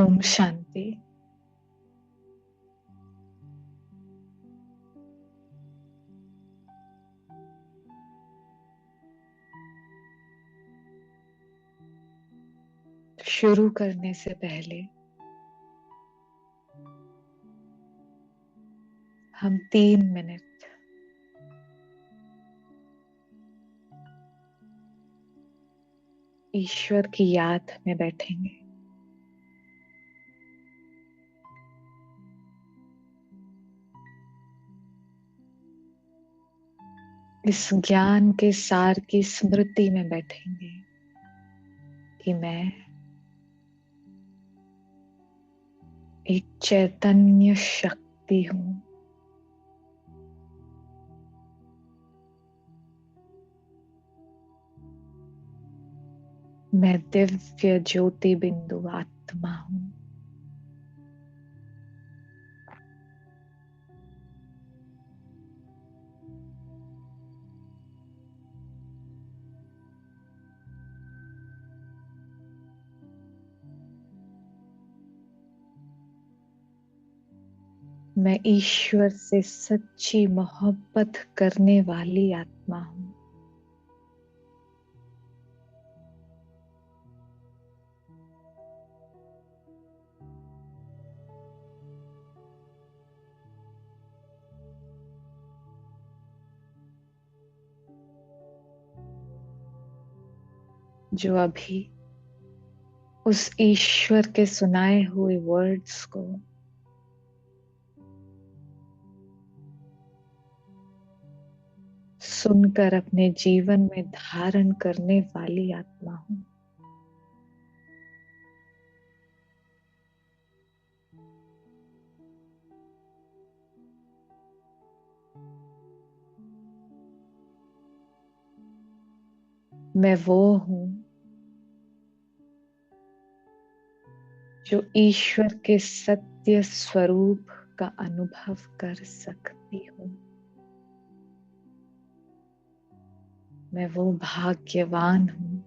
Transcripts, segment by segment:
ओम शांति। शुरू करने से पहले हम 3 मिनट ईश्वर की याद में बैठेंगे। इस ज्ञान के सार की स्मृति में बैठेंगे कि मैं एक चैतन्य शक्ति हूं। मैं दिव्य ज्योति बिंदु आत्मा हूं। मैं ईश्वर से सच्ची मोहब्बत करने वाली आत्मा हूं। जो अभी उस ईश्वर के सुनाए हुए वर्ड्स को सुनकर अपने जीवन में धारण करने वाली आत्मा हूं। मैं वो हूं जो ईश्वर के सत्य स्वरूप का अनुभव कर सकती हूं। मैं वो भाग्यवान हूं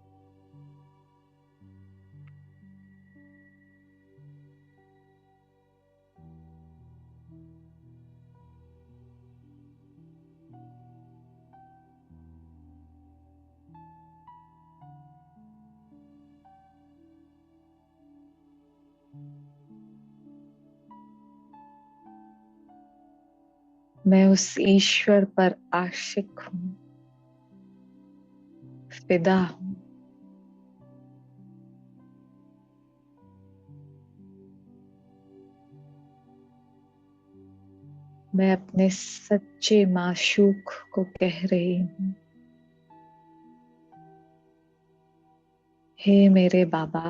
मैं उस ईश्वर पर आशिक हूं, फिदा हूं। मैं अपने सच्चे माशूक को कह रही हूं, हे मेरे बाबा,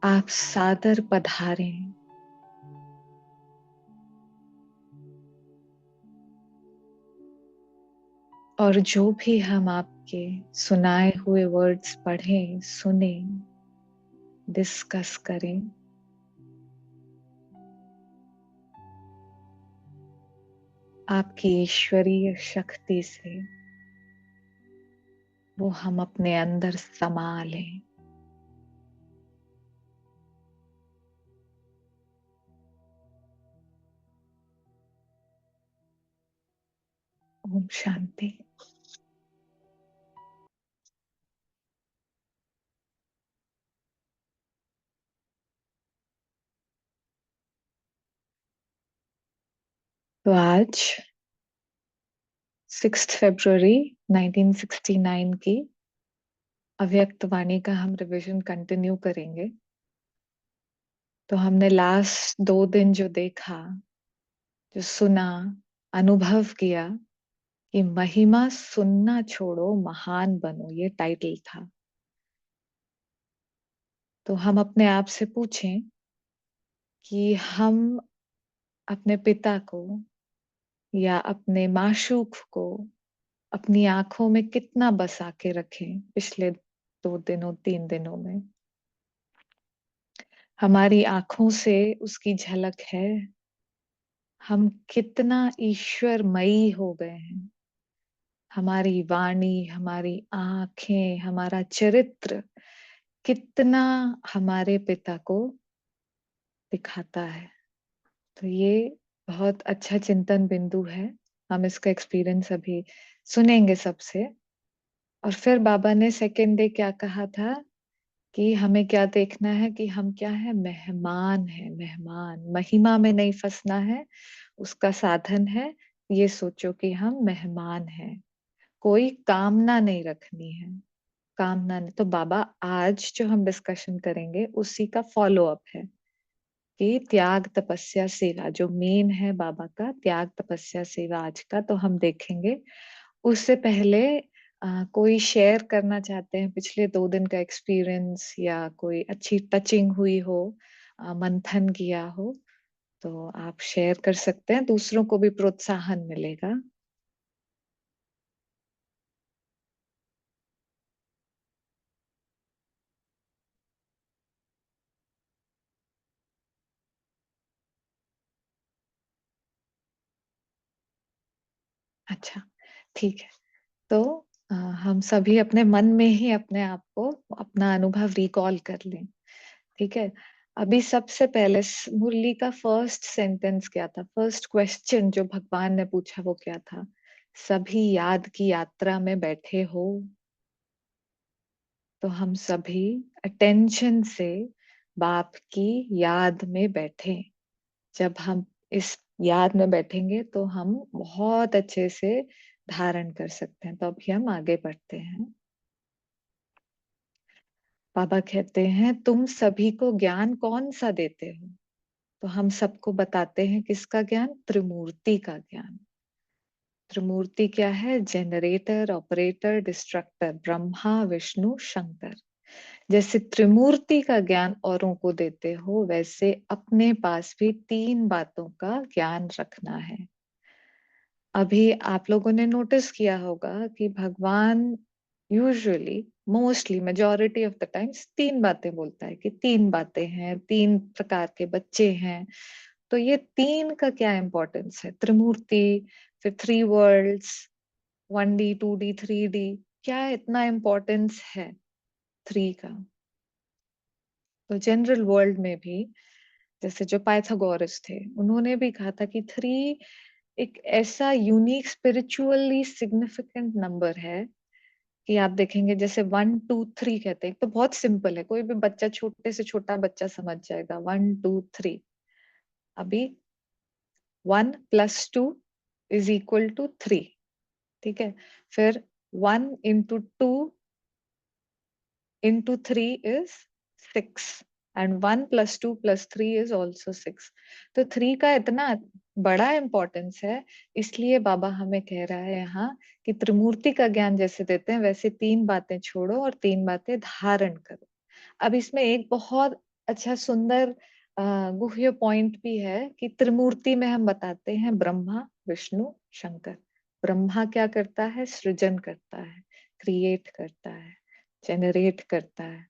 आप सादर पधारें। और जो भी हम आपके सुनाए हुए वर्ड्स पढ़ें, सुने, डिस्कस करें, आपकी ईश्वरीय शक्ति से वो हम अपने अंदर समा लें। ओम शांति। तो आज 6 फरवरी 1969 की अव्यक्त वाणी का हम रिवीजन कंटिन्यू करेंगे। तो हमने लास्ट 2 दिन जो देखा, जो सुना, अनुभव किया कि महिमा सुनना छोड़ो, महान बनो, ये टाइटल था। तो हम अपने आप से पूछें कि हम अपने पिता को या अपने माशूक को अपनी आंखों में कितना बसा के रखें। पिछले 2 दिनों 3 दिनों में हमारी आंखों से उसकी झलक है। हम कितना ईश्वरमयी हो गए हैं। हमारी वाणी, हमारी आंखें, हमारा चरित्र कितना हमारे पिता को दिखाता है। तो ये बहुत अच्छा चिंतन बिंदु है। हम इसका एक्सपीरियंस अभी सुनेंगे सबसे। और फिर बाबा ने सेकेंड डे क्या कहा था कि हमें क्या देखना है कि हम क्या है, मेहमान है। मेहमान, महिमा में नहीं फंसना है, उसका साधन है। ये सोचो कि हम मेहमान हैं, कोई कामना नहीं रखनी है। कामना नहीं। तो बाबा आज जो हम डिस्कशन करेंगे उसी का फॉलो अप है कि त्याग तपस्या सेवा, जो मेन है बाबा का त्याग तपस्या सेवा आज का तो हम देखेंगे। उससे पहले कोई शेयर करना चाहते हैं पिछले 2 दिन का एक्सपीरियंस, या कोई अच्छी टचिंग हुई हो, मंथन किया हो, तो आप शेयर कर सकते हैं, दूसरों को भी प्रोत्साहन मिलेगा। अच्छा, ठीक है। तो हम सभी अपने मन में ही अपने आप को, अपना अनुभव रिकॉल कर लें। ठीक है। अभी सबसे पहले मुरली का फर्स्ट सेंटेंस क्या था, फर्स्ट क्वेश्चन जो भगवान ने पूछा वो क्या था? सभी याद की यात्रा में बैठे हो। तो हम सभी अटेंशन से बाप की याद में बैठे। जब हम इस याद में बैठेंगे तो हम बहुत अच्छे से धारण कर सकते हैं। तो अभी हम आगे बढ़ते हैं। बाबा कहते हैं तुम सभी को ज्ञान कौन सा देते हो? तो हम सबको बताते हैं किसका ज्ञान? त्रिमूर्ति का ज्ञान। त्रिमूर्ति क्या है? Generator, operator, destructor, Brahma Vishnu Shankar. जैसे त्रिमूर्ति का ज्ञान औरों को देते हो, वैसे अपने पास भी 3 बातों का ज्ञान रखना है। अभी आप लोगों ने नोटिस किया होगा कि भगवान usually, mostly, majority of the times 3 बातें बोलता है कि 3 बातें हैं, 3 प्रकार के बच्चे हैं। तो ये 3 का क्या इम्पोर्टेंस है? त्रिमूर्ति, फिर 3 वर्ल्ड्स, 1D, 2D, 3D, क्या इतना इम्पोर्टेंस है 3 का? तो जनरल वर्ल्ड में भी, जैसे जो पाइथागोरस थे, उन्होंने भी कहा था कि 3 एक ऐसा यूनिक स्पिरिचुअली सिग्निफिकेंट नंबर है कि आप देखेंगे जैसे 1 2 3 कहते हैं तो बहुत सिंपल है, कोई भी बच्चा, छोटे से छोटा बच्चा समझ जाएगा 1 2 3। अभी 1 + 2 = 3। ठीक है। फिर 1 × 2 × 3 = 6, एंड 1 + 2 + 3 = 6। तो 3 का इतना बड़ा इंपॉर्टेंस है, इसलिए बाबा हमें कह रहा है यहाँ कि त्रिमूर्ति का ज्ञान जैसे देते हैं वैसे 3 बातें छोड़ो और 3 बातें धारण करो। अब इसमें एक बहुत अच्छा सुंदर गुह्य पॉइंट भी है कि त्रिमूर्ति में हम बताते हैं ब्रह्मा विष्णु शंकर। ब्रह्मा क्या करता है? सृजन करता है, क्रिएट करता है, जेनरेट करता है।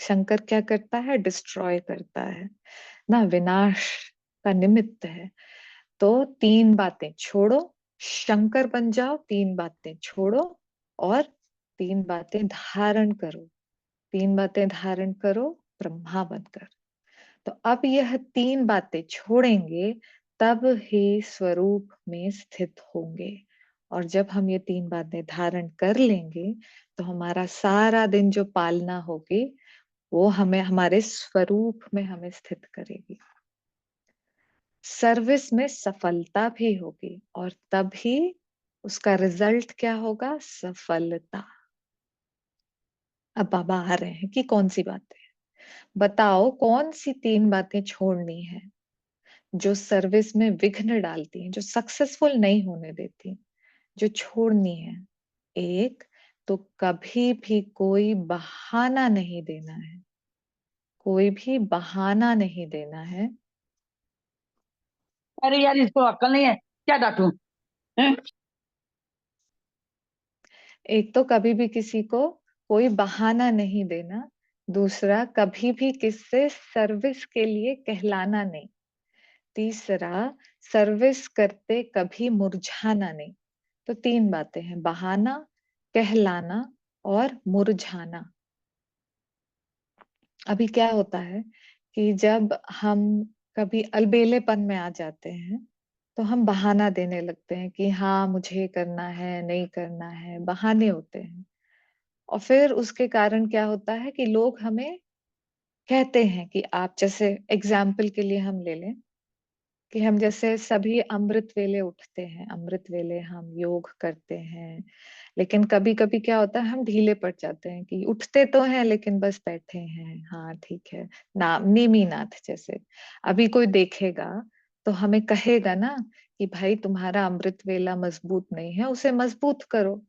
शंकर क्या करता है? डिस्ट्रॉय करता है ना, विनाश का निमित्त है। तो 3 बातें छोड़ो, शंकर बन जाओ। 3 बातें छोड़ो और 3 बातें धारण करो। 3 बातें धारण करो ब्रह्मा बनकर। तो अब यह 3 बातें छोड़ेंगे तब ही स्वरूप में स्थित होंगे। और जब हम ये 3 बातें धारण कर लेंगे तो हमारा सारा दिन जो पालना होगी वो हमें हमारे स्वरूप में हमें स्थित करेगी। सर्विस में सफलता भी होगी और तभी उसका रिजल्ट क्या होगा? सफलता। अब बाबा आ रहे हैं कि कौन सी बातें, बताओ कौन सी 3 बातें छोड़नी है जो सर्विस में विघ्न डालती हैं, जो सक्सेसफुल नहीं होने देती, जो छोड़नी है। एक, तो कभी भी कोई बहाना नहीं देना है। कोई भी बहाना नहीं देना है। अरे यार, इसको अक्ल नहीं है, क्या डांटूं? हैं? एक तो कभी भी किसी को कोई बहाना नहीं देना। दूसरा, कभी भी किससे सर्विस के लिए कहलाना नहीं। तीसरा, सर्विस करते कभी मुरझाना नहीं। तो 3 बातें हैं, बहाना, कहलाना और मुरझाना। अभी क्या होता है कि जब हम कभी अलबेलेपन में आ जाते हैं तो हम बहाना देने लगते हैं कि हाँ मुझे करना है, नहीं करना है, बहाने होते हैं। और फिर उसके कारण क्या होता है कि लोग हमें कहते हैं कि आप, जैसे एग्जाम्पल के लिए हम ले लें कि हम जैसे सभी अमृत वेले उठते हैं, अमृत वेले हम योग करते हैं, लेकिन कभी कभी क्या होता है हम ढीले पड़ जाते हैं कि उठते तो हैं लेकिन बस बैठे हैं, हाँ ठीक है, नाम नेमीनाथ जैसे। अभी कोई देखेगा तो हमें कहेगा ना कि भाई तुम्हारा अमृत वेला मजबूत नहीं है, उसे मजबूत करो।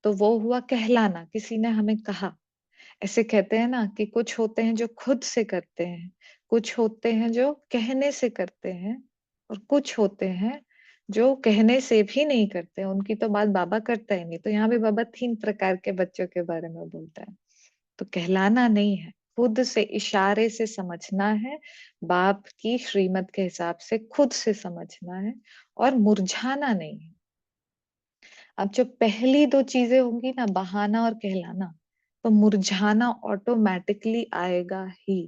तो वो हुआ कहलाना, किसी ने हमें कहा। ऐसे कहते हैं ना कि कुछ होते हैं जो खुद से करते हैं, कुछ होते हैं जो कहने से करते हैं, और कुछ होते हैं जो कहने से भी नहीं करते। उनकी तो बात बाबा करता ही नहीं। तो यहाँ भी बाबा 3 प्रकार के बच्चों के बारे में बोलता है। तो कहलाना नहीं है, खुद से इशारे से समझना है, बाप की श्रीमत के हिसाब से खुद से समझना है, और मुरझाना नहीं है। अब जो पहली दो चीजें होंगी ना, बहाना और कहलाना, तो मुरझाना ऑटोमेटिकली आएगा ही।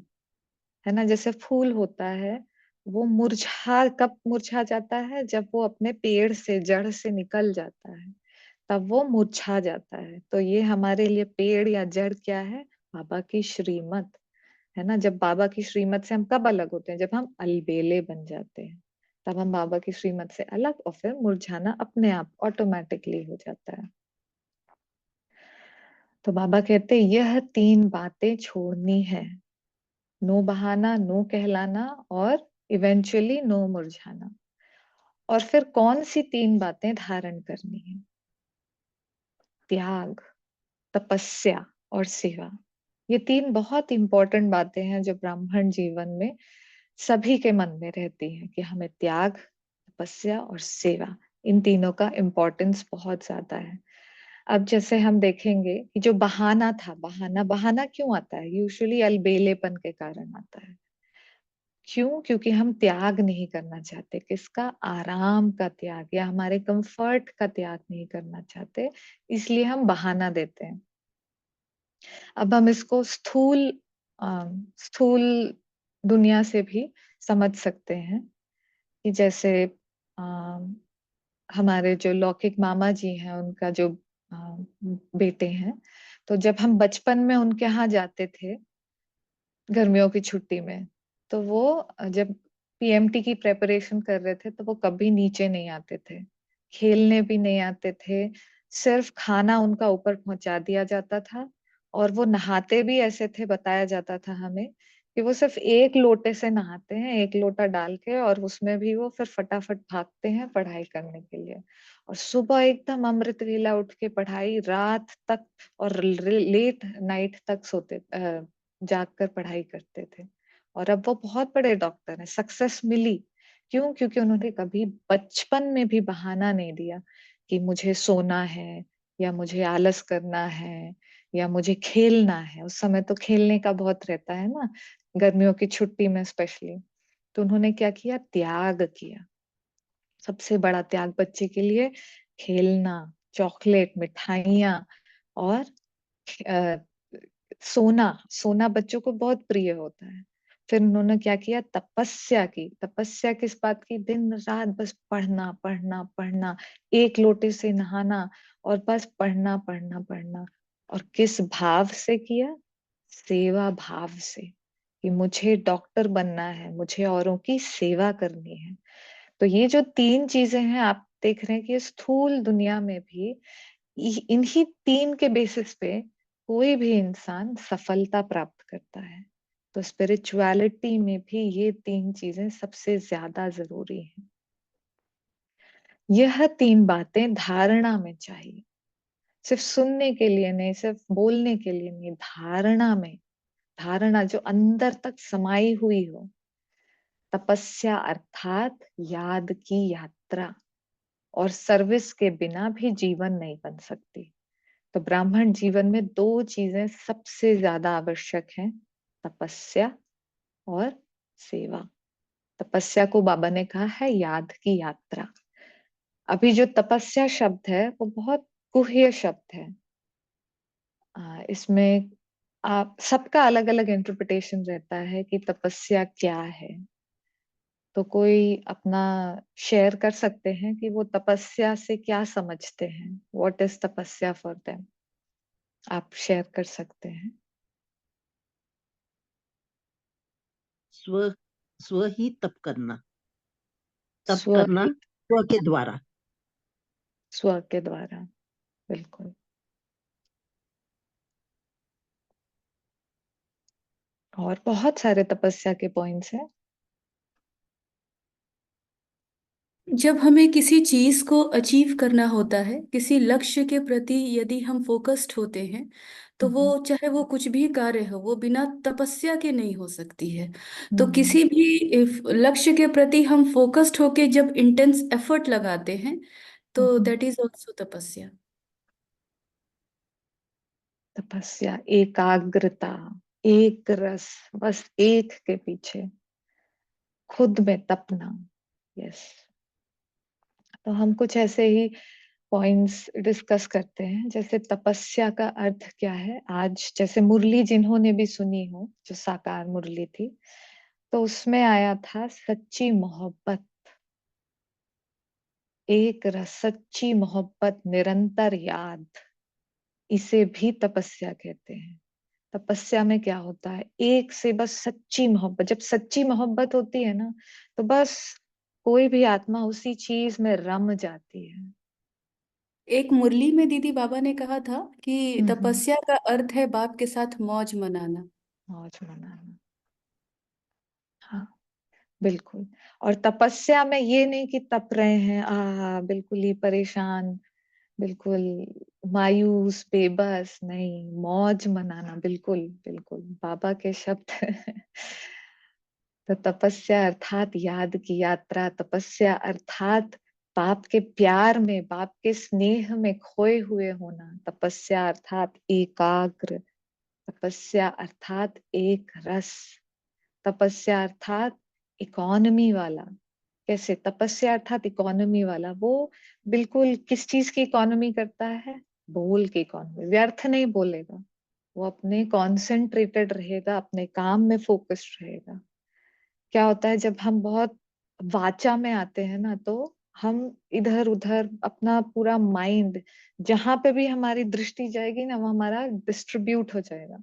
है ना, जैसे फूल होता है, वो मुरझा कब मुरझा जाता है, जब वो अपने पेड़ से, जड़ से निकल जाता है, तब वो मुरझा जाता है। तो ये हमारे लिए पेड़ या जड़ क्या है? बाबा की श्रीमत। है ना, जब बाबा की श्रीमत से हम कब अलग होते हैं? जब हम अलबेले बन जाते हैं, तब हम बाबा की श्रीमत से अलग, और फिर मुरझाना अपने आप ऑटोमेटिकली हो जाता है। तो बाबा कहते हैं यह 3 बातें छोड़नी है। नो बहाना, नो कहलाना, और इवेंचुअली नो मुरझाना। और फिर कौन सी 3 बातें धारण करनी है? त्याग, तपस्या और सेवा। ये 3 बहुत इंपॉर्टेंट बातें हैं जो ब्राह्मण जीवन में सभी के मन में रहती हैं कि हमें त्याग, तपस्या और सेवा, इन तीनों का इम्पोर्टेंस बहुत ज्यादा है। अब जैसे हम देखेंगे कि जो बहाना था, बहाना बहाना क्यों आता है? यूजुअली अलबेलेपन के कारण आता है। क्यों? क्योंकि हम त्याग नहीं करना चाहते। किसका? आराम का त्याग, या हमारे कंफर्ट का त्याग नहीं करना चाहते, इसलिए हम बहाना देते हैं। अब हम इसको स्थूल दुनिया से भी समझ सकते हैं कि जैसे अम, हमारे जो लौकिक मामा जी हैं, उनका जो बेटे हैं, तो जब हम बचपन में उनके यहाँ जाते थे गर्मियों की छुट्टी में, तो वो जब पीएमटी की प्रेपरेशन कर रहे थे तो वो कभी नीचे नहीं आते थे, खेलने भी नहीं आते थे। सिर्फ खाना उनका ऊपर पहुंचा दिया जाता था, और वो नहाते भी ऐसे थे, बताया जाता था हमें कि वो सिर्फ एक लोटे से नहाते हैं, एक लोटा डाल के, और उसमें भी वो फिर फटाफट भागते हैं पढ़ाई करने के लिए। और सुबह एकदम अमृत वेला उठ के पढ़ाई, रात तक और लेट नाइट तक जाग कर पढ़ाई करते थे। और अब वो बहुत बड़े डॉक्टर हैं, सक्सेस मिली। क्यों? क्योंकि उन्होंने कभी बचपन में भी बहाना नहीं दिया कि मुझे सोना है, या मुझे आलस करना है, या मुझे खेलना है। उस समय तो खेलने का बहुत रहता है ना, गर्मियों की छुट्टी में स्पेशली। तो उन्होंने क्या किया? त्याग किया। सबसे बड़ा त्याग बच्चे के लिए खेलना, चॉकलेट, मिठाइयाँ, और अ, सोना। सोना बच्चों को बहुत प्रिय होता है। फिर उन्होंने क्या किया? तपस्या की। तपस्या किस बात की? दिन रात बस पढ़ना पढ़ना पढ़ना, एक लोटे से नहाना, और बस पढ़ना पढ़ना पढ़ना। और किस भाव से किया? सेवा भाव से, कि मुझे डॉक्टर बनना है, मुझे औरों की सेवा करनी है। तो ये जो 3 चीजें हैं, आप देख रहे हैं कि स्थूल दुनिया में भी इन्हीं 3 के बेसिस पे कोई भी इंसान सफलता प्राप्त करता है। तो स्पिरिचुअलिटी में भी ये 3 चीजें सबसे ज्यादा जरूरी हैं। यह 3 बातें धारणा में चाहिए, सिर्फ सुनने के लिए नहीं, सिर्फ बोलने के लिए नहीं, धारणा में। धारणा जो अंदर तक समाई हुई हो। तपस्या अर्थात याद की यात्रा, और सर्विस के बिना भी जीवन नहीं बन सकती। तो ब्राह्मण जीवन में 2 चीजें सबसे ज्यादा आवश्यक हैं, तपस्या और सेवा। तपस्या को बाबा ने कहा है याद की यात्रा। अभी जो तपस्या शब्द है वो बहुत गुह्य शब्द है। इसमें आप सबका अलग अलग इंटरप्रिटेशन रहता है कि तपस्या क्या है। तो कोई अपना शेयर कर सकते हैं कि वो तपस्या से क्या समझते हैं, व्हाट इज तपस्या फॉर देम। आप शेयर कर सकते हैं। स्व स्व ही तप करना, तप स्व करना ही, स्व के द्वारा। स्व के द्वारा, बिल्कुल। और बहुत सारे तपस्या के पॉइंट्स हैं। जब हमें किसी चीज को अचीव करना होता है, किसी लक्ष्य के प्रति यदि हम फोकस्ड होते हैं, तो वो हम्म। चाहे वो कुछ भी कार्य हो, वो बिना तपस्या के नहीं हो सकती है। तो हम्म। किसी भी लक्ष्य के प्रति हम फोकस्ड होके जब इंटेंस एफर्ट लगाते हैं, तो हम्म। दैट इज ऑल्सो तपस्या। तपस्या, एकाग्रता, एक रस, बस एक के पीछे खुद में तपना। यस। तो हम कुछ ऐसे ही पॉइंट्स डिस्कस करते हैं, जैसे तपस्या का अर्थ क्या है। आज जैसे मुरली जिन्होंने भी सुनी हो, जो साकार मुरली थी, तो उसमें आया था सच्ची मोहब्बत, एक रस, सच्ची मोहब्बत, निरंतर याद, इसे भी तपस्या कहते हैं। तपस्या में क्या होता है, एक से बस सच्ची मोहब्बत। जब सच्ची मोहब्बत होती है ना, तो बस कोई भी आत्मा उसी चीज में रम जाती है। एक मुरली में दीदी बाबा ने कहा था कि हम्म। तपस्या का अर्थ है बाप के साथ मौज मनाना। मौज मनाना, हाँ, बिल्कुल। और तपस्या में ये नहीं कि तप रहे हैं बिल्कुल ही परेशान, बिल्कुल मायूस बेबस, नहीं, मौज मनाना, बिल्कुल बिल्कुल बाबा के शब्द। तो तपस्या अर्थात याद की यात्रा, तपस्या अर्थात बाप के प्यार में, बाप के स्नेह में खोए हुए होना, तपस्या अर्थात एकाग्र, तपस्या अर्थात एक रस, तपस्या अर्थात इकोनॉमी वाला। कैसे तपस्या अर्थात इकोनॉमी वाला, वो बिल्कुल किस चीज की इकोनॉमी करता है, बोल की इकोनॉमी, व्यर्थ नहीं बोलेगा। वो अपने कॉन्सेंट्रेटेड रहेगा, अपने काम में फोकस्ड रहेगा। क्या होता है जब हम बहुत वाचा में आते हैं ना, तो हम इधर उधर अपना पूरा माइंड, जहां पे भी हमारी दृष्टि जाएगी ना, वो हमारा डिस्ट्रीब्यूट हो जाएगा।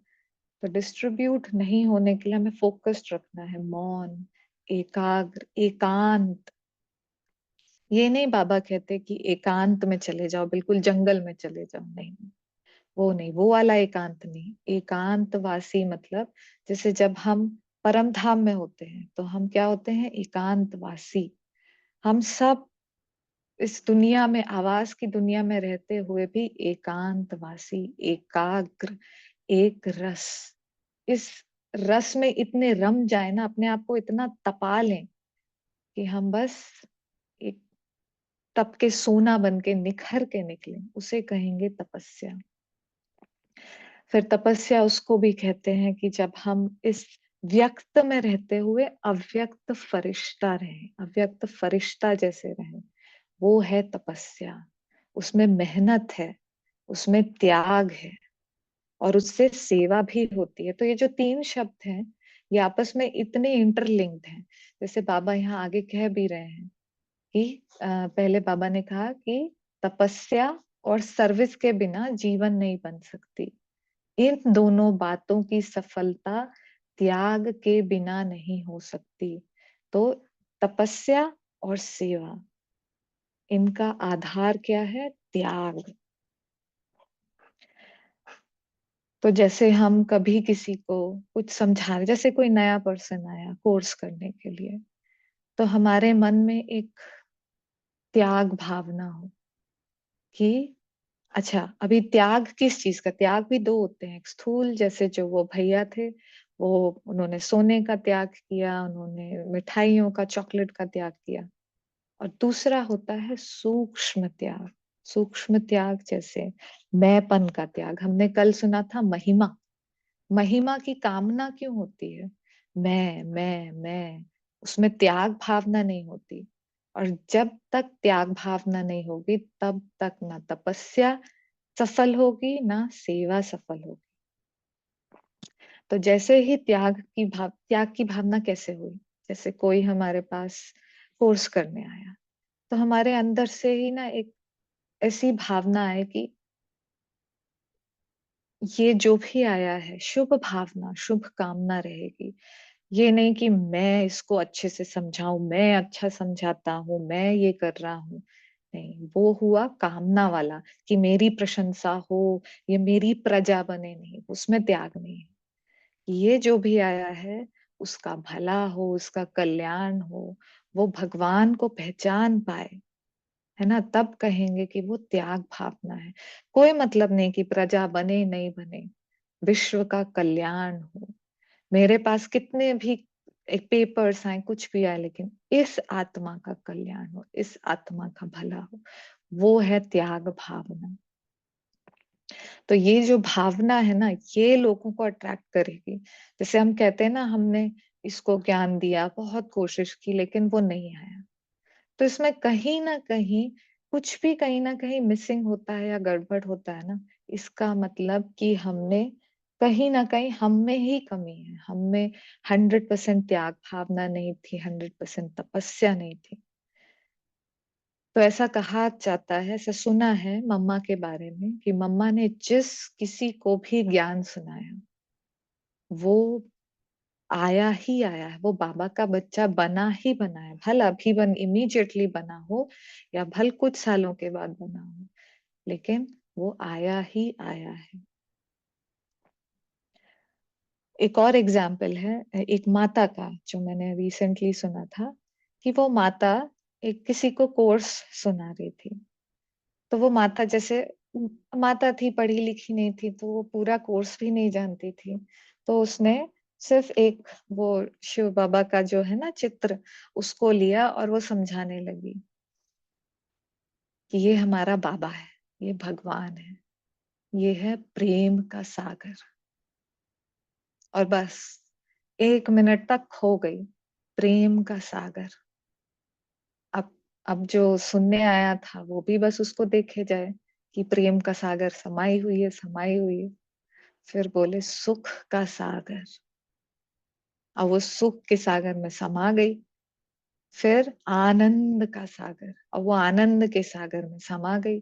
तो डिस्ट्रीब्यूट नहीं होने के लिए हमें फोकस्ड रखना है, मौन, एकाग्र, एकांत। ये नहीं बाबा कहते कि एकांत में चले जाओ, बिल्कुल जंगल में चले जाओ, नहीं, वो नहीं, वो वाला एकांत नहीं। एकांत वासी मतलब, जैसे जब हम परम धाम में होते हैं तो हम क्या होते हैं, एकांत वासी। हम सब इस दुनिया में, आवाज की दुनिया में रहते हुए भी एकांत वासी, एकाग्र, एक रस। इस रस में इतने रम जाए ना, अपने आप को इतना तपा लें कि हम बस एक तप के सोना बन के निखर के निकलें, उसे कहेंगे तपस्या। फिर तपस्या उसको भी कहते हैं कि जब हम इस व्यक्त में रहते हुए अव्यक्त फरिश्ता रहें, अव्यक्त फरिश्ता जैसे रहें, वो है तपस्या। उसमें मेहनत है, उसमें त्याग है, और उससे सेवा भी होती है। तो ये जो तीन शब्द हैं, ये आपस में इतने इंटरलिंक्ड हैं। जैसे बाबा यहाँ आगे कह भी रहे हैं कि पहले बाबा ने कहा कि तपस्या और सर्विस के बिना जीवन नहीं बन सकती। इन दोनों बातों की सफलता त्याग के बिना नहीं हो सकती। तो तपस्या और सेवा, इनका आधार क्या है, त्याग। तो जैसे हम कभी किसी को कुछ समझा रहे, जैसे कोई नया पर्सन आया कोर्स करने के लिए, तो हमारे मन में एक त्याग भावना हो कि अच्छा, अभी त्याग किस चीज का, त्याग भी दो होते हैं। एक स्थूल, जैसे जो वो भैया थे, वो उन्होंने सोने का त्याग किया, उन्होंने मिठाइयों का, चॉकलेट का त्याग किया। और दूसरा होता है सूक्ष्म त्याग। सूक्ष्म त्याग जैसे मैंपन का त्याग, हमने कल सुना था महिमा। महिमा की कामना क्यों होती है, मैं, उसमें त्याग भावना नहीं होती। और जब तक त्याग भावना नहीं होगी, तब तक ना तपस्या सफल होगी, ना सेवा सफल होगी। तो जैसे ही त्याग की भावना कैसे हुई, जैसे कोई हमारे पास कोर्स करने आया, तो हमारे अंदर से ही ना एक ऐसी भावना है कि ये जो भी आया है शुभ भावना, शुभ कामना रहेगी। ये नहीं कि मैं इसको अच्छे से समझाऊं, मैं अच्छा समझाता हूँ, मैं ये कर रहा हूँ। नहीं, वो हुआ कामना वाला कि मेरी प्रशंसा हो, ये मेरी प्रजा बने, नहीं, उसमें त्याग नहीं है। ये जो भी आया है उसका भला हो, उसका कल्याण हो, वो भगवान को पहचान पाए, है ना, तब कहेंगे कि वो त्याग भावना है। कोई मतलब नहीं कि प्रजा बने नहीं बने, विश्व का कल्याण हो। मेरे पास कितने भी एक पेपर्स आए, कुछ भी आए, लेकिन इस आत्मा का कल्याण हो, इस आत्मा का भला हो, वो है त्याग भावना। तो ये जो भावना है ना, ये लोगों को अट्रैक्ट करेगी। जैसे हम कहते हैं ना, हमने इसको ज्ञान दिया, बहुत कोशिश की, लेकिन वो नहीं आया, तो इसमें कहीं ना कहीं कुछ भी कहीं ना कहीं मिसिंग होता है या गड़बड़ होता है ना। इसका मतलब कि हमने कहीं ना कहीं हम में ही कमी है, हम में 100% त्याग भावना नहीं थी, 100% तपस्या नहीं थी। तो ऐसा कहा जाता है, ऐसा सुना है मम्मा के बारे में कि मम्मा ने जिस किसी को भी ज्ञान सुनाया, वो आया ही आया है, वो बाबा का बच्चा बना ही बना है, भल अभी बन इमीडिएटली बना हो या भल कुछ सालों के बाद बना हो, लेकिन वो आया ही आया है। एक और एग्जाम्पल है एक माता का, जो मैंने रिसेंटली सुना था, कि वो माता एक किसी को कोर्स सुना रही थी। तो वो माता जैसे माता थी, पढ़ी लिखी नहीं थी, तो वो पूरा कोर्स भी नहीं जानती थी। तो उसने सिर्फ एक वो शिव बाबा का जो है ना चित्र, उसको लिया और वो समझाने लगी कि ये हमारा बाबा है, ये भगवान है, ये है प्रेम का सागर। और बस 1 मिनट तक खो गई, प्रेम का सागर। अब अब जो सुनने आया था वो भी बस उसको देखे जाए कि प्रेम का सागर समाई हुई है, समाई हुई है। फिर बोले सुख का सागर, और वो सुख के सागर में समा गई। फिर आनंद का सागर, और वो आनंद के सागर में समा गई।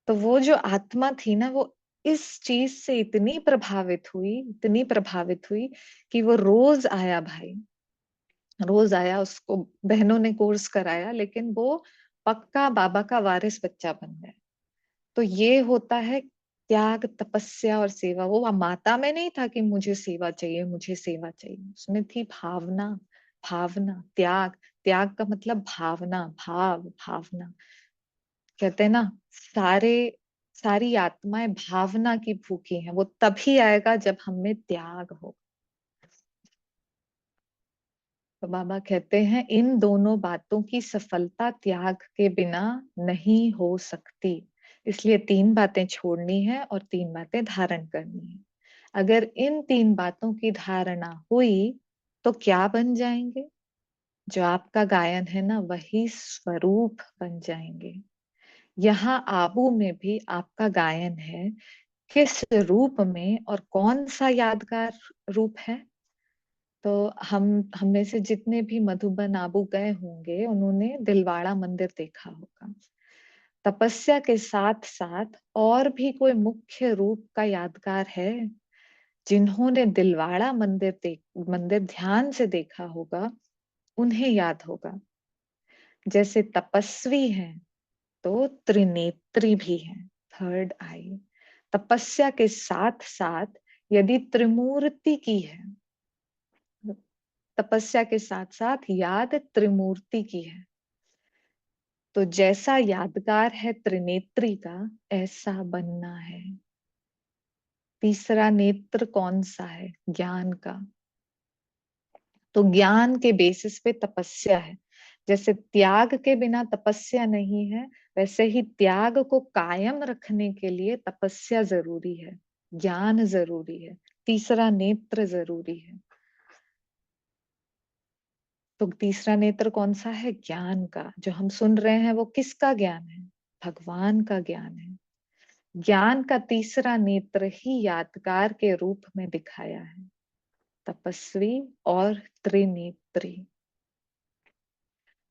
तो वो जो आत्मा थी ना, वो इस चीज से इतनी प्रभावित हुई, इतनी प्रभावित हुई कि वो रोज आया भाई, रोज आया। उसको बहनों ने कोर्स कराया, लेकिन वो पक्का बाबा का वारिस बच्चा बन गया। तो ये होता है त्याग, तपस्या और सेवा। वो माता में नहीं था कि मुझे सेवा चाहिए, मुझे सेवा चाहिए, उसमें थी भावना। भावना, त्याग। त्याग का मतलब भावना, भाव, भावना। कहते हैं ना, सारे सारी आत्माएं भावना की भूखी हैं, वो तभी आएगा जब हमें त्याग हो। तो बाबा कहते हैं इन दोनों बातों की सफलता त्याग के बिना नहीं हो सकती। इसलिए 3 बातें छोड़नी है और 3 बातें धारण करनी है। अगर इन 3 बातों की धारणा हुई तो क्या बन जाएंगे? जो आपका गायन है ना, वही स्वरूप बन जाएंगे। यहाँ आबू में भी आपका गायन है, किस रूप में और कौन सा यादगार रूप है? तो हम में से जितने भी मधुबन आबू गए होंगे, उन्होंने दिलवाड़ा मंदिर देखा होगा। तपस्या के साथ साथ और भी कोई मुख्य रूप का यादगार है? जिन्होंने दिलवाड़ा मंदिर ध्यान से देखा होगा, उन्हें याद होगा। जैसे तपस्वी हैं तो त्रिनेत्री भी हैं, थर्ड आई। तपस्या के साथ साथ यदि त्रिमूर्ति की है, तपस्या के साथ साथ याद त्रिमूर्ति की है, तो जैसा यादगार है त्रिनेत्री का, ऐसा बनना है। तीसरा नेत्र कौन सा है? ज्ञान का। तो ज्ञान के बेसिस पे तपस्या है। जैसे त्याग के बिना तपस्या नहीं है, वैसे ही त्याग को कायम रखने के लिए तपस्या जरूरी है, ज्ञान जरूरी है, तीसरा नेत्र जरूरी है। तो तीसरा नेत्र कौन सा है? ज्ञान का। जो हम सुन रहे हैं वो किसका ज्ञान है? भगवान का ज्ञान है। ज्ञान का तीसरा नेत्र ही यादगार के रूप में दिखाया है, तपस्वी और त्रिनेत्री।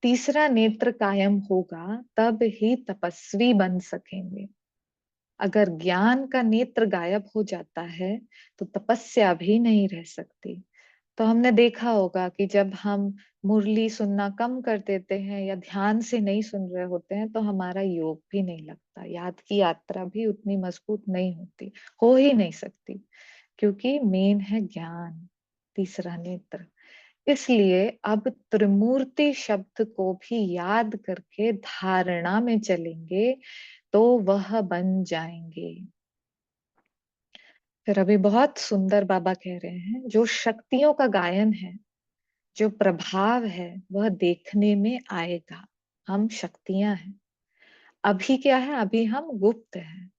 तीसरा नेत्र कायम होगा तब ही तपस्वी बन सकेंगे। अगर ज्ञान का नेत्र गायब हो जाता है तो तपस्या भी नहीं रह सकती। तो हमने देखा होगा कि जब हम मुरली सुनना कम कर देते हैं या ध्यान से नहीं सुन रहे होते हैं तो हमारा योग भी नहीं लगता, याद की यात्रा भी उतनी मजबूत नहीं होती, हो ही नहीं सकती, क्योंकि मेन है ज्ञान, तीसरा नेत्र। इसलिए अब त्रिमूर्ति शब्द को भी याद करके धारणा में चलेंगे तो वह बन जाएंगे। फिर अभी बहुत सुंदर बाबा कह रहे हैं, जो शक्तियों का गायन है, जो प्रभाव है, वह देखने में आएगा। हम शक्तियां हैं। अभी क्या है, अभी हम गुप्त हैं।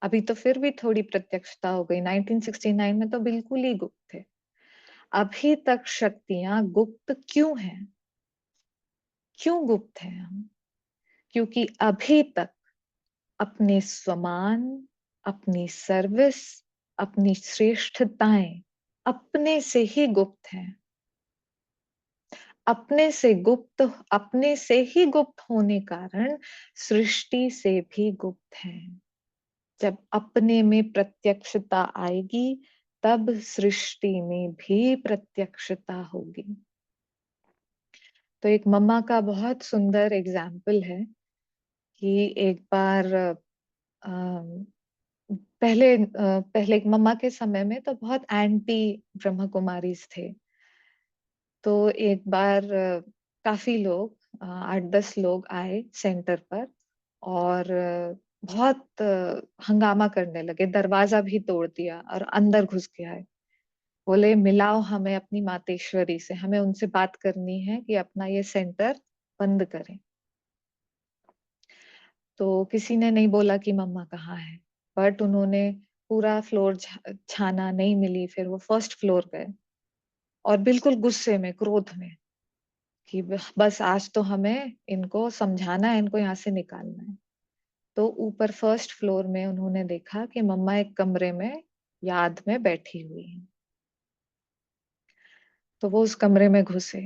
अभी तो फिर भी थोड़ी प्रत्यक्षता हो गई, 1969 में तो बिल्कुल ही गुप्त थे। अभी तक शक्तियां गुप्त क्यों हैं? क्यों गुप्त हैं हम? क्योंकि अभी तक अपने स्वमान, अपनी सर्विस, अपनी श्रेष्ठताएं अपने से ही गुप्त हैं। अपने से ही गुप्त होने कारण सृष्टि से भी गुप्त हैं। जब अपने में प्रत्यक्षता आएगी तब सृष्टि में भी प्रत्यक्षता होगी। तो एक मम्मा का बहुत सुंदर एग्जाम्पल है कि एक बार पहले मम्मा के समय में तो बहुत एंटी ब्रह्म कुमारीज थे। तो एक बार काफी लोग 8-10 लोग आए सेंटर पर और बहुत हंगामा करने लगे, दरवाजा भी तोड़ दिया और अंदर घुस के आए। बोले मिलाओ हमें अपनी मातेश्वरी से, हमें उनसे बात करनी है कि अपना ये सेंटर बंद करें। तो किसी ने नहीं बोला कि मम्मा कहाँ है, बट उन्होंने पूरा फ्लोर छाना, नहीं मिली। फिर वो फर्स्ट फ्लोर गए और बिल्कुल गुस्से में, क्रोध में, कि बस आज तो हमें इनको समझाना है, इनको यहाँ से निकालना है। तो ऊपर फर्स्ट फ्लोर में उन्होंने देखा कि मम्मा एक कमरे में याद में बैठी हुई है। तो वो उस कमरे में घुसे,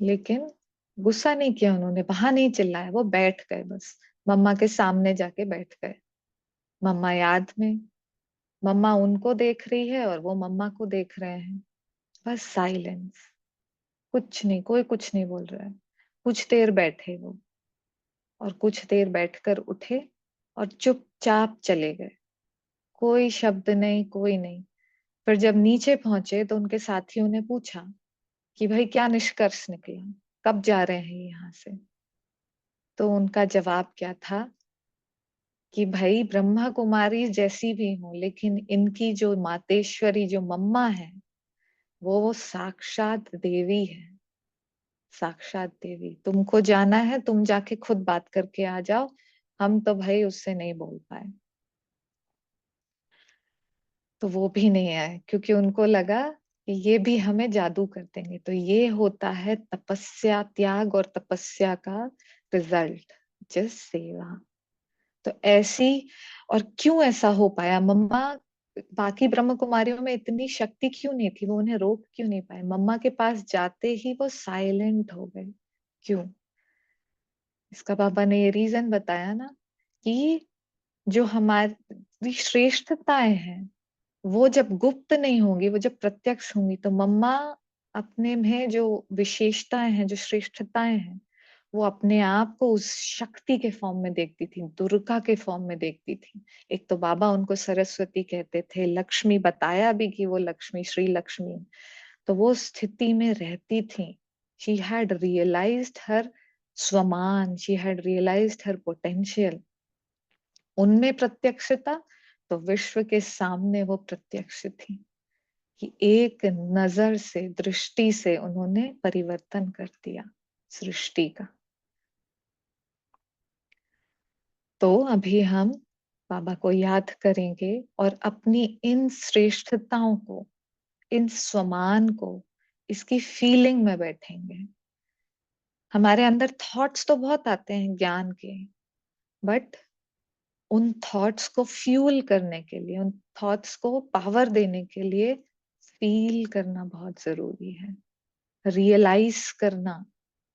लेकिन गुस्सा नहीं किया उन्होंने, वहां नहीं चिल्लाया, वो बैठ गए, बस मम्मा के सामने जाके बैठ गए। मम्मा याद में, मम्मा उनको देख रही है और वो मम्मा को देख रहे हैं। बस साइलेंस, कुछ नहीं, कोई कुछ नहीं बोल रहा है। कुछ देर बैठे वो, और कुछ देर बैठकर उठे और चुपचाप चले गए। कोई शब्द नहीं, कोई नहीं। फिर जब नीचे पहुंचे तो उनके साथियों ने पूछा कि भाई क्या निष्कर्ष निकला, कब जा रहे हैं यहाँ से? तो उनका जवाब क्या था कि भाई ब्रह्मा कुमारी जैसी भी हो, लेकिन इनकी जो मातेश्वरी, जो मम्मा है, वो साक्षात देवी है। साक्षात देवी, तुमको जाना है, तुम जाके खुद बात करके आ जाओ, हम तो भाई उससे नहीं बोल पाए। तो वो भी नहीं आए, क्योंकि उनको लगा कि ये भी हमें जादू कर देंगे। तो ये होता है तपस्या, त्याग और तपस्या का रिजल्ट, जस्ट सेवा। तो ऐसी, और क्यों ऐसा हो पाया? मम्मा, बाकी ब्रह्म कुमारियों में इतनी शक्ति क्यों नहीं थी? वो उन्हें रोक क्यों नहीं पाए? मम्मा के पास जाते ही वो साइलेंट हो गए। क्यों? इसका बाबा ने ये रीजन बताया ना, कि जो हमारी श्रेष्ठताएं हैं वो जब गुप्त नहीं होंगी, वो जब प्रत्यक्ष होंगी, तो मम्मा अपने में जो विशेषताएं हैं, जो श्रेष्ठताएं हैं, वो अपने आप को उस शक्ति के फॉर्म में देखती थी, दुर्गा के फॉर्म में देखती थी। एक तो बाबा उनको सरस्वती कहते थे, लक्ष्मी बताया भी कि वो लक्ष्मी, श्री लक्ष्मी। तो वो स्थिति में रहती थी। शी हैड रियलाइज्ड हर स्वमान, she had realised her potential. उनमें प्रत्यक्षता, तो विश्व के सामने वो प्रत्यक्ष थी, कि एक नजर से, दृष्टि से उन्होंने परिवर्तन कर दिया सृष्टि का। तो अभी हम बाबा को याद करेंगे और अपनी इन श्रेष्ठताओं को, इन स्वमान को, इसकी फीलिंग में बैठेंगे। हमारे अंदर थॉट्स तो बहुत आते हैं ज्ञान के, बट उन थॉट्स को फ्यूल करने के लिए, उन थॉट्स को पावर देने के लिए फील करना बहुत जरूरी है, रियलाइज करना,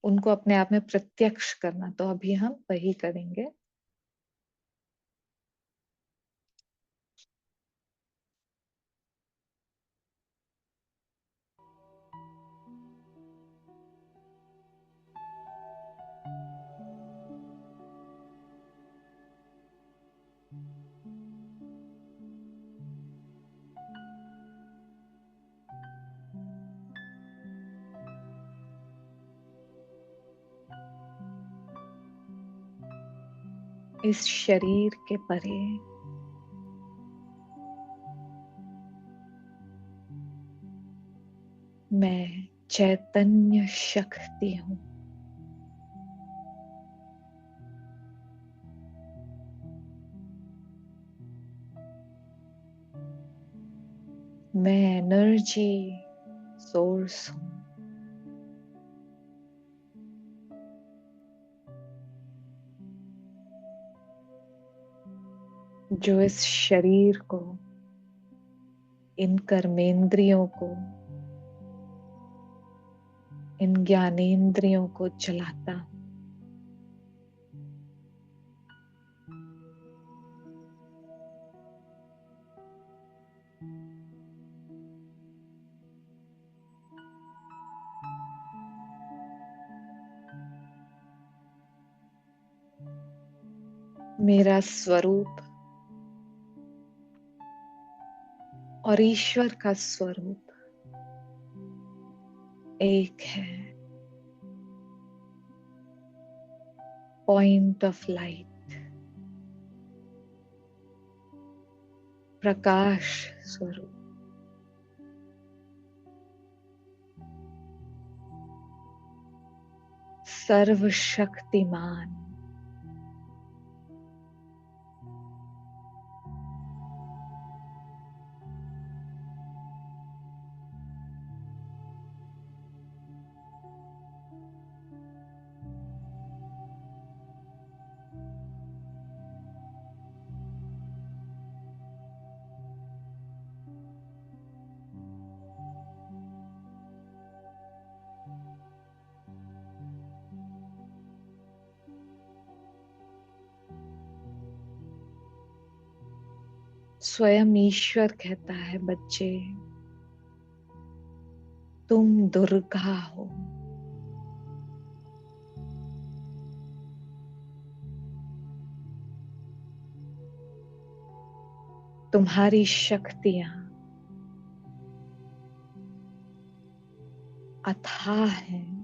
उनको अपने आप में प्रत्यक्ष करना। तो अभी हम वही करेंगे। इस शरीर के परे मैं चैतन्य शक्ति हूँ। मैं एनर्जी सोर्स हूँ। जो इस शरीर को, इन कर्मेंद्रियों को, इन ज्ञानेंद्रियों को चलाता हूँ। मेरा स्वरूप और ईश्वर का स्वरूप एक है। पॉइंट ऑफ लाइट, प्रकाश स्वरूप। सर्वशक्तिमान। स्वयं ईश्वर कहता है, बच्चे तुम दुर्गा हो। तुम्हारी शक्तियां अथाह हैं।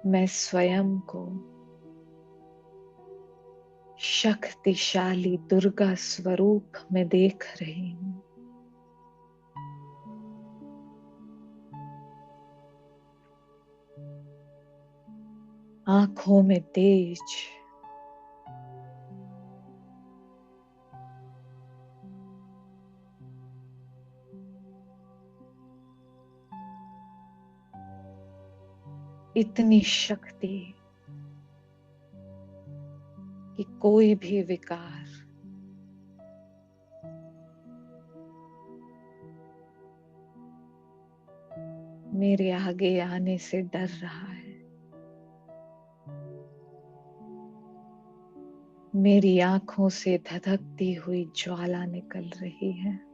मैं स्वयं को शक्तिशाली दुर्गा स्वरूप में देख रही हूं। आंखों में तेज, इतनी शक्ति कि कोई भी विकार मेरे आगे आने से डर रहा है। मेरी आंखों से धधकती हुई ज्वाला निकल रही है।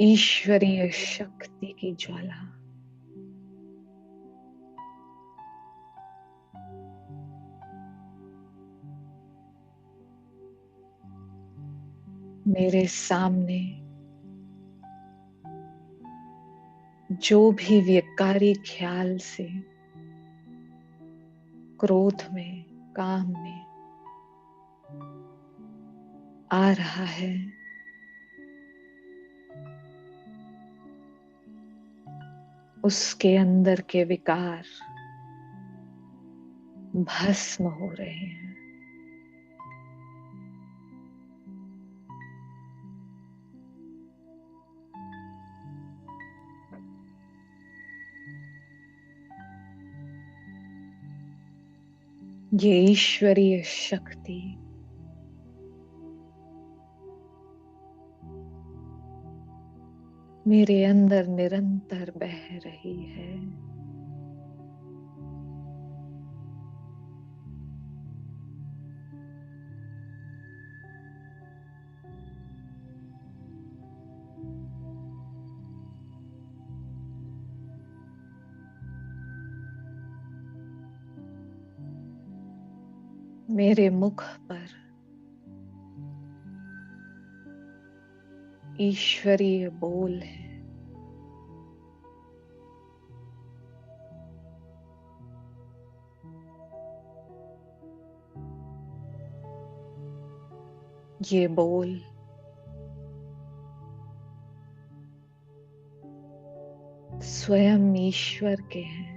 ईश्वरीय शक्ति की ज्वाला। मेरे सामने जो भी विकारी ख्याल से, क्रोध में, काम में आ रहा है, उसके अंदर के विकार भस्म हो रहे हैं। ये ईश्वरीय शक्ति मेरे अंदर निरंतर बह रही है। मेरे मुख पर ईश्वरीय बोल है। ये बोल स्वयं ईश्वर के हैं।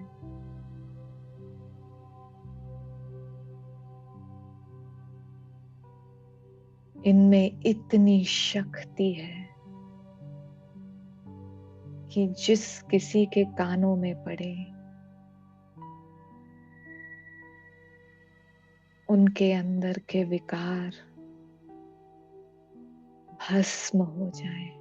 इनमें इतनी शक्ति है कि जिस किसी के कानों में पड़े उनके अंदर के विकार भस्म हो जाए।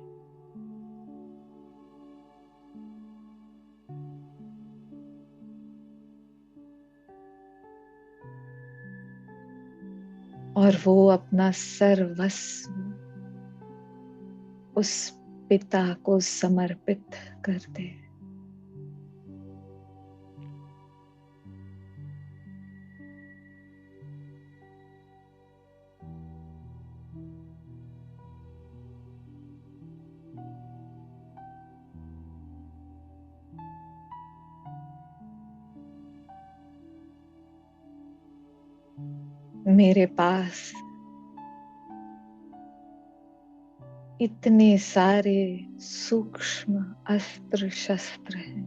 और वो अपना सर्वस्व उस पिता को समर्पित कर दे। मेरे पास इतने सारे सूक्ष्म अस्त्र शस्त्र हैं।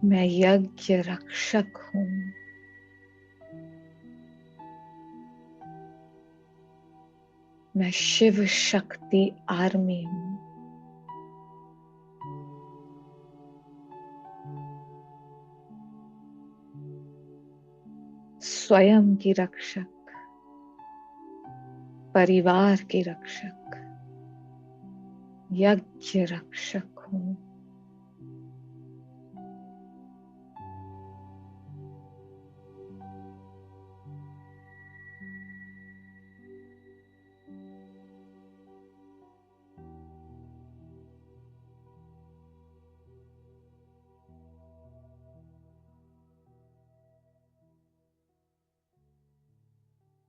मैं यज्ञ रक्षक हूँ। मैं शिव शक्ति आर्मी हूँ। स्वयं की रक्षक, परिवार की रक्षक, यज्ञ रक्षक हूँ।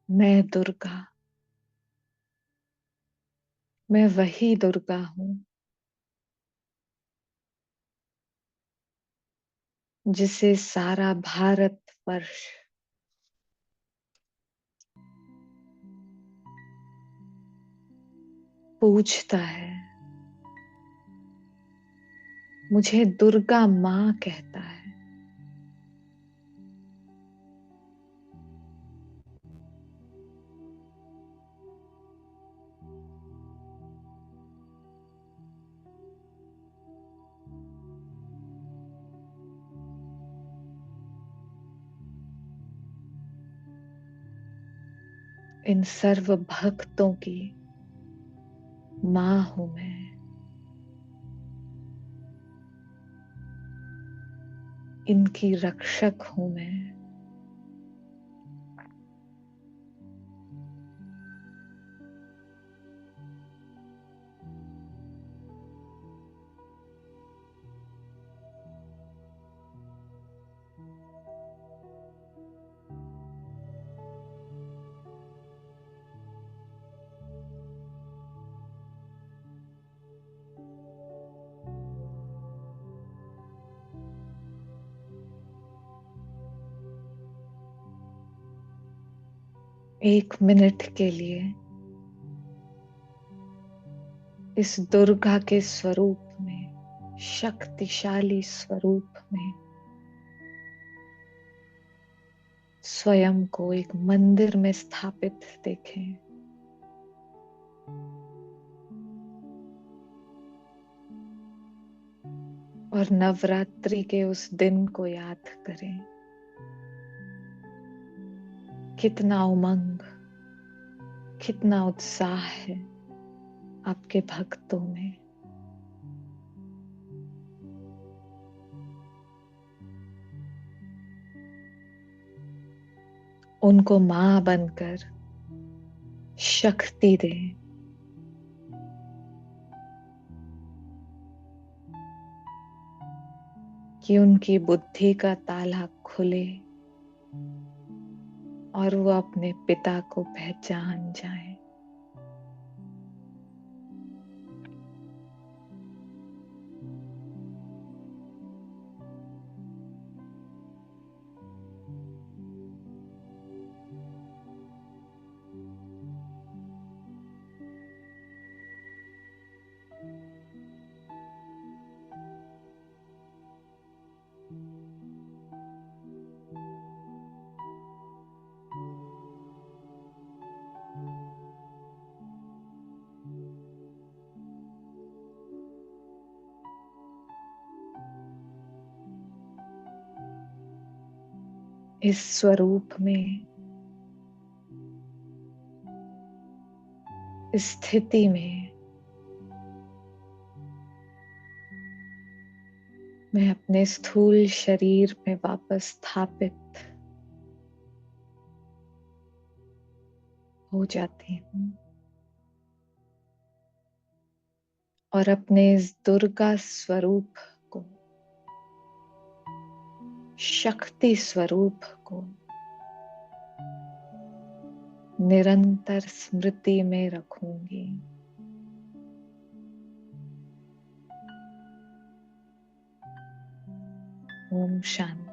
मैं दुर्गा, मैं वही दुर्गा हूँ जिसे सारा भारतवर्ष पूजता है। मुझे दुर्गा माँ कहता है। इन सर्व भक्तों की माँ हूं मैं। इनकी रक्षक हूं मैं। एक मिनट के लिए इस दुर्गा के स्वरूप में, शक्तिशाली स्वरूप में स्वयं को एक मंदिर में स्थापित देखें। और नवरात्रि के उस दिन को याद करें। कितना उमंग, कितना उत्साह है आपके भक्तों में। उनको मां बनकर शक्ति दें, कि उनकी बुद्धि का ताला खुले और वो अपने पिता को पहचान जाए। इस स्वरूप में, इस स्थिति में मैं अपने स्थूल शरीर में वापस स्थापित हो जाती हूँ और अपने इस दुर्गा स्वरूप को, शक्ति स्वरूप को निरंतर स्मृति में रखूंगी। ओम शांति।